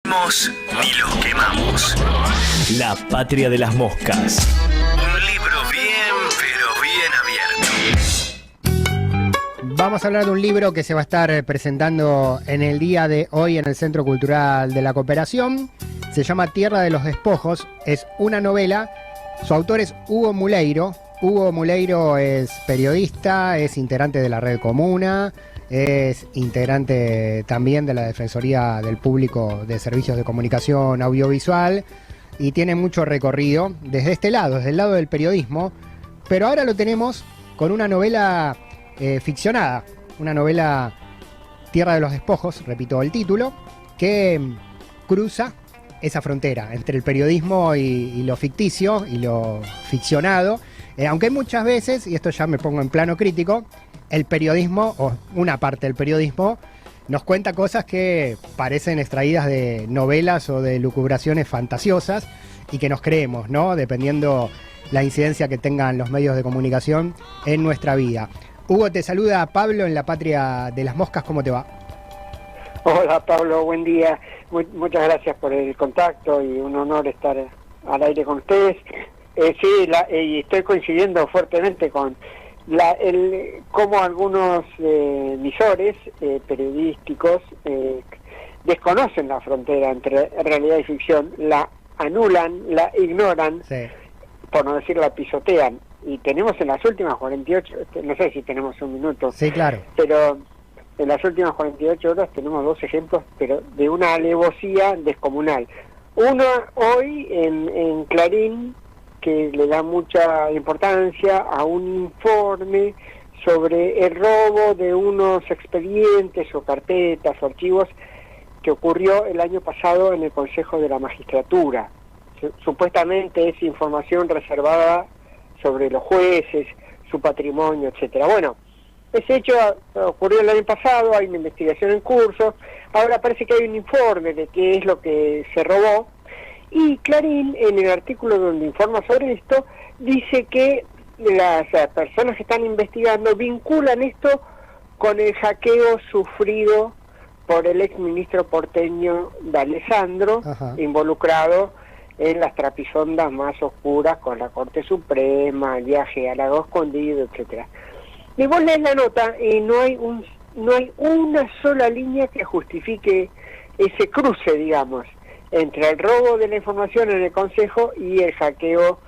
Ni los quemamos. La patria de las moscas. Un libro bien, pero bien abierto. Vamos a hablar de un libro que se va a estar presentando en el día de hoy en el Centro Cultural de la Cooperación. Se llama Tierra de los Despojos. Es una novela. Su autor es Hugo Muleiro. Hugo Muleiro es periodista, es integrante de la Red Comuna, es integrante también de la Defensoría del Público de Servicios de Comunicación Audiovisual y tiene mucho recorrido desde este lado, desde el lado del periodismo, pero ahora lo tenemos con una novela ficcionada, una novela Tierra de los Despojos, repito el título, que cruza esa frontera entre el periodismo y lo ficticio y lo ficcionado, aunque muchas veces, y esto ya me pongo en plano crítico, el periodismo, o una parte del periodismo, nos cuenta cosas que parecen extraídas de novelas o de lucubraciones fantasiosas y que nos creemos, ¿no? Dependiendo la incidencia que tengan los medios de comunicación en nuestra vida. Hugo, te saluda Pablo en la Patria de las Moscas, ¿cómo te va? Hola Pablo, buen día. Muchas gracias por el contacto y un honor estar al aire con ustedes. Y estoy coincidiendo fuertemente con cómo algunos emisores periodísticos desconocen la frontera entre realidad y ficción, la anulan, la ignoran, sí, por no decir la pisotean. Y tenemos en las últimas 48, no sé si tenemos un minuto, sí, claro, pero en las últimas 48 horas tenemos dos ejemplos, pero de una alevosía descomunal. Uno hoy en Clarín, que le da mucha importancia a un informe sobre el robo de unos expedientes o carpetas o archivos que ocurrió el año pasado en el Consejo de la Magistratura. Supuestamente es información reservada sobre los jueces, su patrimonio, etcétera. Bueno, ese hecho ocurrió el año pasado, hay una investigación en curso, ahora parece que hay un informe de qué es lo que se robó, y Clarín, en el artículo donde informa sobre esto, dice que las personas que están investigando vinculan esto con el hackeo sufrido por el exministro porteño D'Alessandro, involucrado en las trapisondas más oscuras con la Corte Suprema, el viaje al Lago Escondido, etcétera. Y vos lees la nota y no hay una sola línea que justifique ese cruce, digamos, entre el robo de la información en el Consejo y el hackeo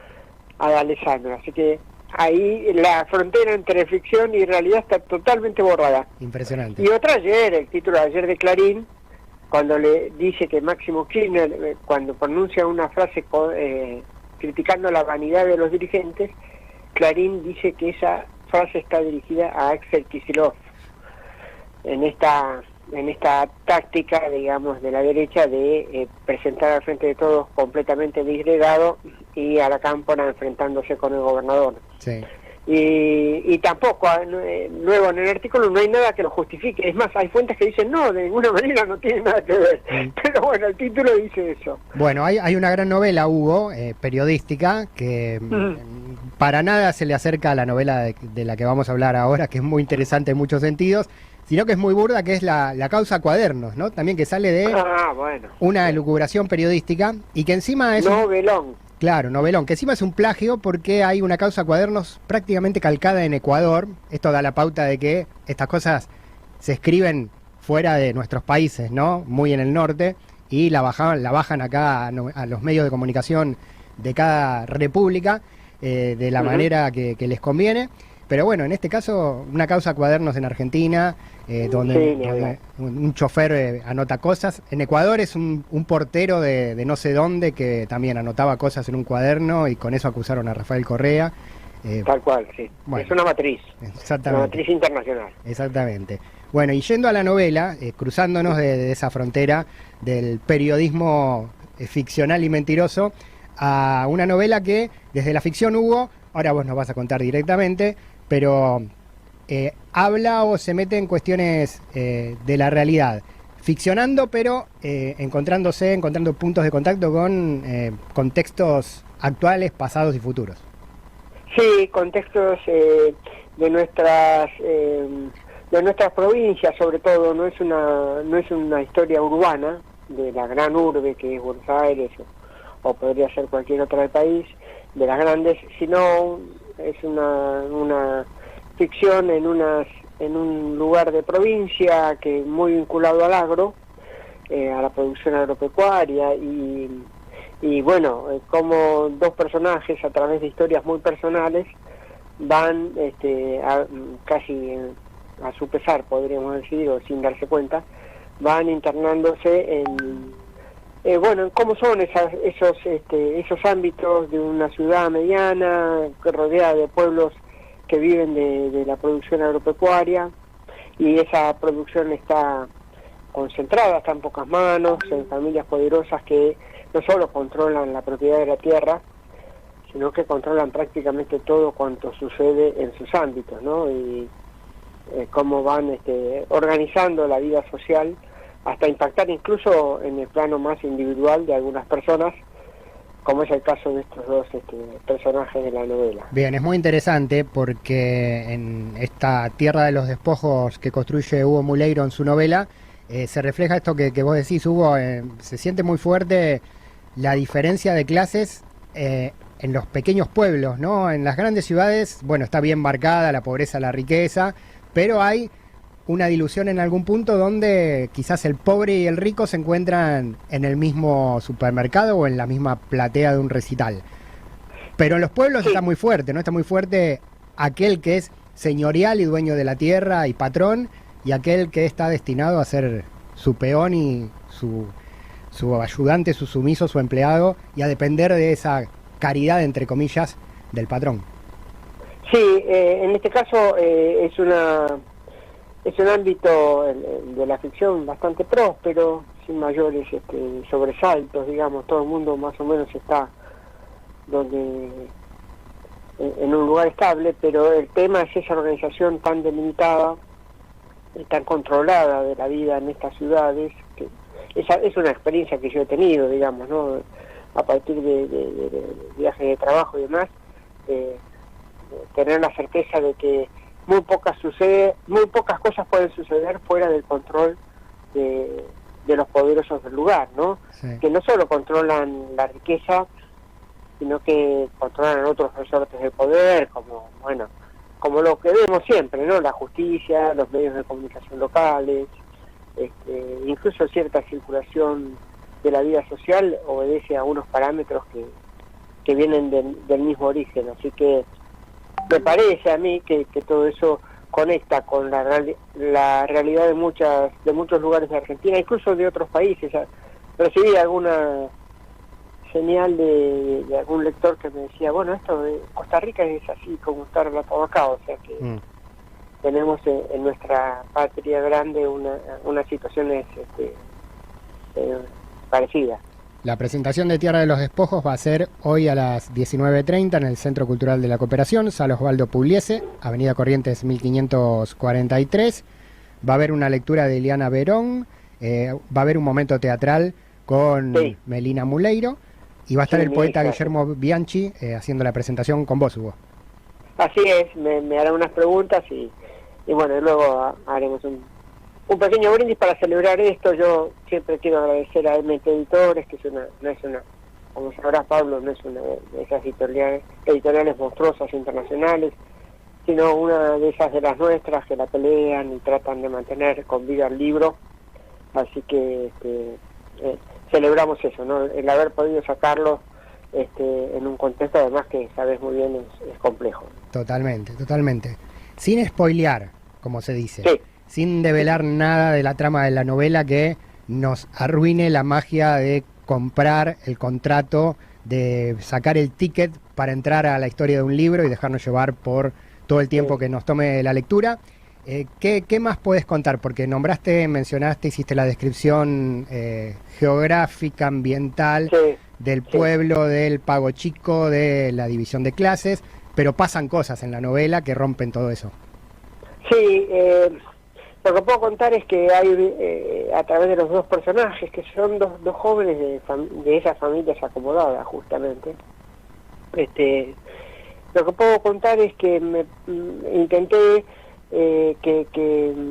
a D'Alessandro. Así que ahí la frontera entre ficción y realidad está totalmente borrada. Impresionante. Y otra ayer, el título de ayer de Clarín, cuando le dice que Máximo Kirchner, cuando pronuncia una frase criticando la vanidad de los dirigentes, Clarín dice que esa frase está dirigida a Axel Kicillof, en esta táctica, digamos, de la derecha de presentar al frente de todos completamente disgregado y a la cámpora enfrentándose con el gobernador. Sí. Y tampoco, luego en el artículo no hay nada que lo justifique. Es más, hay fuentes que dicen no, de ninguna manera no tiene nada que ver. Pero bueno, el título dice eso. Bueno, hay una gran novela, Hugo, periodística, que para nada se le acerca a la novela de la que vamos a hablar ahora, que es muy interesante en muchos sentidos, sino que es muy burda, que es la causa Cuadernos, ¿no? También que sale de una elucubración periodística y que encima es novelón. Claro, novelón, que encima es un plagio porque hay una causa Cuadernos prácticamente calcada en Ecuador. Esto da la pauta de que estas cosas se escriben fuera de nuestros países, ¿no? Muy en el norte, y la bajan acá a los medios de comunicación de cada república de la manera que les conviene. Pero bueno, en este caso, una causa Cuadernos en Argentina, donde un chofer anota cosas. En Ecuador es un portero de no sé dónde que también anotaba cosas en un cuaderno y con eso acusaron a Rafael Correa. Tal cual, sí. Bueno, es una matriz. Exactamente. Una matriz internacional. Exactamente. Bueno, y yendo a la novela, cruzándonos de esa frontera del periodismo ficcional y mentiroso a una novela que desde la ficción, Hugo, ahora vos nos vas a contar directamente, pero habla o se mete en cuestiones de la realidad, ficcionando, pero encontrando puntos de contacto con contextos actuales, pasados y futuros. Sí, contextos de nuestras provincias, sobre todo. No es una historia urbana, de la gran urbe que es Buenos Aires o podría ser cualquier otra del país, de las grandes, sino es una ficción en un lugar de provincia que muy vinculado al agro, a la producción agropecuaria y bueno, como dos personajes a través de historias muy personales van casi a su pesar, podríamos decir, o sin darse cuenta, van internándose en cómo son esos ámbitos de una ciudad mediana rodeada de pueblos que viven de la producción agropecuaria, y esa producción está concentrada, está en pocas manos, en familias poderosas que no solo controlan la propiedad de la tierra, sino que controlan prácticamente todo cuanto sucede en sus ámbitos, ¿no? Y cómo van organizando la vida social hasta impactar incluso en el plano más individual de algunas personas, como es el caso de estos dos personajes de la novela. Bien, es muy interesante porque en esta Tierra de los Despojos que construye Hugo Muleiro en su novela, se refleja esto que vos decís, Hugo, se siente muy fuerte la diferencia de clases en los pequeños pueblos, ¿no? En las grandes ciudades, bueno, está bien marcada la pobreza, la riqueza, pero hay una dilución en algún punto donde quizás el pobre y el rico se encuentran en el mismo supermercado o en la misma platea de un recital. Pero en los pueblos está muy fuerte, ¿no? Está muy fuerte aquel que es señorial y dueño de la tierra y patrón, y aquel que está destinado a ser su peón y su ayudante, su sumiso, su empleado, y a depender de esa caridad, entre comillas, del patrón. Sí, en este caso es un ámbito de la ficción bastante próspero, sin mayores sobresaltos, digamos, todo el mundo más o menos está en un lugar estable, pero el tema es esa organización tan delimitada y tan controlada de la vida en estas ciudades, que es una experiencia que yo he tenido, digamos, ¿no? A partir de viajes de trabajo y demás, tener la certeza de que muy pocas cosas pueden suceder fuera del control de los poderosos del lugar, ¿no? Sí. Que no solo controlan la riqueza, sino que controlan otros resortes de poder, como lo que vemos siempre, ¿no? La justicia, los medios de comunicación locales, incluso cierta circulación de la vida social obedece a unos parámetros que vienen del mismo origen, así que me parece a mí que todo eso conecta con la realidad de muchos lugares de Argentina, incluso de otros países. Recibí alguna señal de algún lector que me decía, bueno, esto de Costa Rica es así como estar relatado acá, o sea que tenemos en nuestra patria grande unas situaciones parecidas. La presentación de Tierra de los Despojos va a ser hoy a las 19:30 en el Centro Cultural de la Cooperación, Sala Osvaldo Pugliese, Avenida Corrientes 1543. Va a haber una lectura de Eliana Verón, va a haber un momento teatral con Melina Muleiro, y va a estar el poeta Guillermo Bianchi haciendo la presentación con vos, Hugo. Así es, me harán unas preguntas y bueno, luego haremos un pequeño brindis para celebrar esto. Yo siempre quiero agradecer a MT Editores, que no es una, como sabrás, Pablo, no es una de esas editoriales monstruosas internacionales, sino una de esas de las nuestras que la pelean y tratan de mantener con vida el libro. Así que celebramos eso, ¿no? El haber podido sacarlo en un contexto además que sabes muy bien es complejo. Totalmente. Sin spoilear, como se dice. Sí. Sin develar nada de la trama de la novela que nos arruine la magia de comprar el contrato, de sacar el ticket para entrar a la historia de un libro y dejarnos llevar por todo el tiempo que nos tome la lectura. ¿Qué más podés contar? Porque mencionaste, hiciste la descripción geográfica, ambiental, del pueblo, del Pago Chico, de la división de clases, pero pasan cosas en la novela que rompen todo eso. Sí, lo que puedo contar es que hay, a través de los dos personajes, que son dos jóvenes de esas familias acomodadas, justamente, lo que puedo contar es que intenté que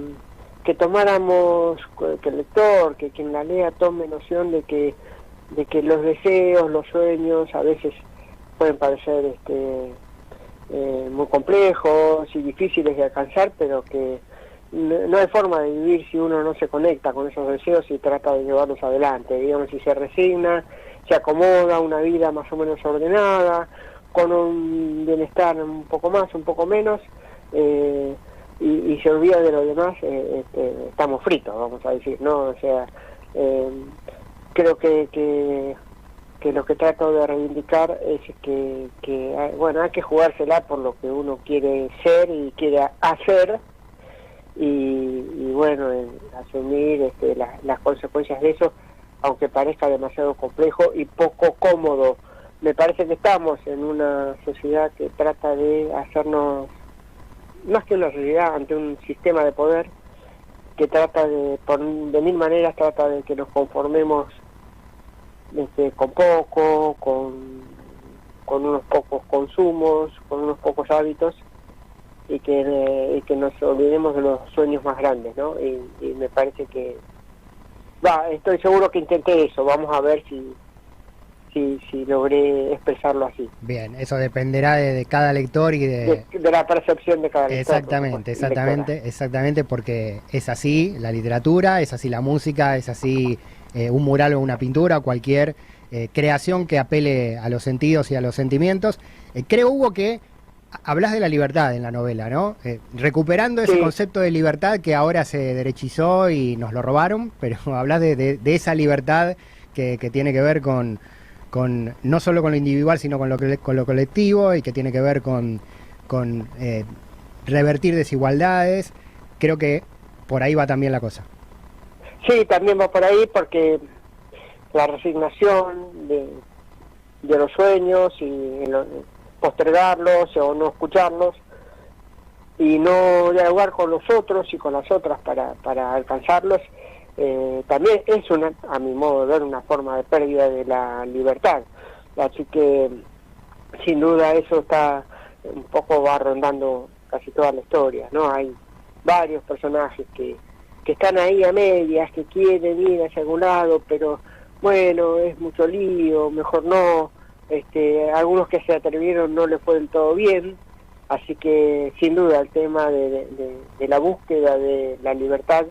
que tomáramos, que el lector, que quien la lea tome noción de que los deseos, los sueños a veces pueden parecer muy complejos y difíciles de alcanzar, pero que no hay forma de vivir si uno no se conecta con esos deseos y trata de llevarlos adelante. Digamos, si se resigna, se acomoda a una vida más o menos ordenada, con un bienestar un poco más, un poco menos, y se olvida de lo demás, estamos fritos, vamos a decir, ¿no? O sea, creo que lo que trato de reivindicar es que bueno, hay que jugársela por lo que uno quiere ser y quiere hacer, y bueno, asumir las consecuencias de eso, aunque parezca demasiado complejo y poco cómodo. Me parece que estamos en una sociedad que trata de hacernos, más que una sociedad, ante un sistema de poder que trata de mil maneras, trata de que nos conformemos con poco, con unos pocos consumos, con unos pocos hábitos, y que nos olvidemos de los sueños más grandes, ¿no? Y me parece que estoy seguro que intenté eso. Vamos a ver si logré expresarlo así. Bien, eso dependerá de cada lector y de la percepción de cada lector. Exactamente, porque es así la literatura, es así la música, es así un mural o una pintura, cualquier creación que apele a los sentidos y a los sentimientos. Creo, Hugo, que hablas de la libertad en la novela, ¿no? Recuperando ese concepto de libertad que ahora se derechizó y nos lo robaron, pero hablas de esa libertad que tiene que ver con no solo con lo individual, sino con lo colectivo, y que tiene que ver con revertir desigualdades. Creo que por ahí va también la cosa. Sí, también va por ahí, porque la resignación de los sueños y postergarlos o no escucharlos y no dialogar con los otros y con las otras para alcanzarlos, también es a mi modo de ver, una forma de pérdida de la libertad. Así que sin duda eso un poco va rondando casi toda la historia, ¿no? Hay varios personajes que están ahí a medias, que quieren ir hacia algún lado, pero bueno, es mucho lío, mejor no. Algunos que se atrevieron no les fue del todo bien, así que sin duda el tema de la búsqueda de la libertad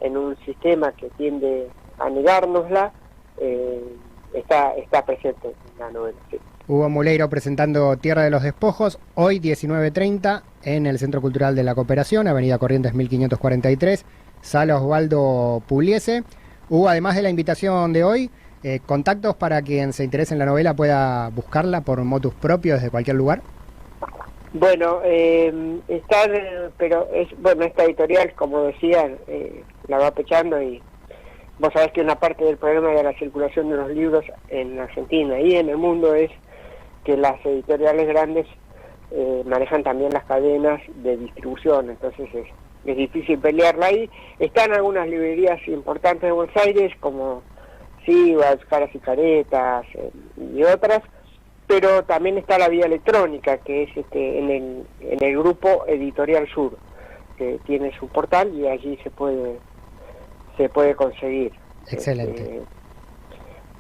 en un sistema que tiende a negárnosla, está presente en la novela. Sí. Hugo Muleiro presentando Tierra de los Despojos, hoy 19:30 en el Centro Cultural de la Cooperación, Avenida Corrientes 1543, Sala Osvaldo Pugliese. Hugo, además de la invitación de hoy, contactos para quien se interese en la novela pueda buscarla por motus propio desde cualquier lugar. Bueno, pero esta editorial, como decía, la va pechando, y vos sabés que una parte del problema de la circulación de los libros en Argentina y en el mundo es que las editoriales grandes manejan también las cadenas de distribución, entonces es difícil pelearla ahí. Están algunas librerías importantes de Buenos Aires, como Sivas, Caras y Caretas y otras, pero también está la vía electrónica, que es en el grupo Editorial Sur, que tiene su portal y allí se puede conseguir. Excelente.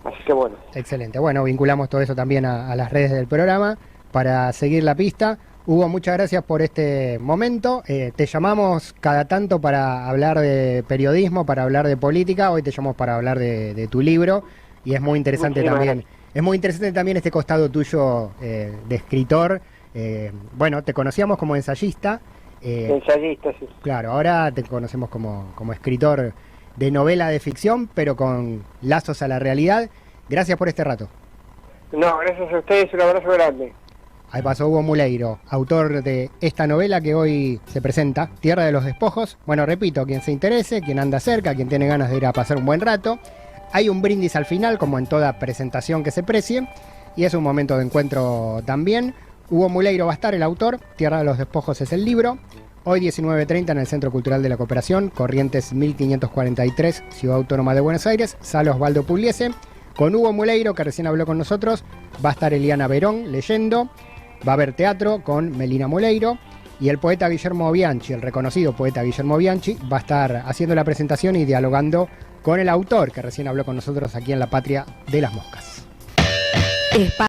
Así que bueno. Excelente. Bueno, vinculamos todo eso también a las redes del programa para seguir la pista. Hugo, muchas gracias por este momento. Te llamamos cada tanto para hablar de periodismo, para hablar de política. Hoy te llamamos para hablar de tu libro, y es muy interesante también. Es muy interesante también este costado tuyo de escritor. Bueno, te conocíamos como ensayista. Ensayista, sí. Claro, ahora te conocemos como escritor de novela de ficción, pero con lazos a la realidad. Gracias por este rato. No, gracias a ustedes, un abrazo grande. Ahí pasó Hugo Muleiro, autor de esta novela que hoy se presenta, Tierra de los Despojos. Bueno, repito, quien se interese, quien anda cerca, quien tiene ganas de ir a pasar un buen rato. Hay un brindis al final, como en toda presentación que se precie, y es un momento de encuentro también. Hugo Muleiro va a estar, el autor, Tierra de los Despojos es el libro. Hoy 19:30 en el Centro Cultural de la Cooperación, Corrientes 1543, Ciudad Autónoma de Buenos Aires, Sala Osvaldo Pugliese. Con Hugo Muleiro, que recién habló con nosotros, va a estar Eliana Verón leyendo. Va a haber teatro con Melina Muleiro, y el poeta Guillermo Bianchi, el reconocido poeta Guillermo Bianchi, va a estar haciendo la presentación y dialogando con el autor que recién habló con nosotros aquí en La Patria de las Moscas.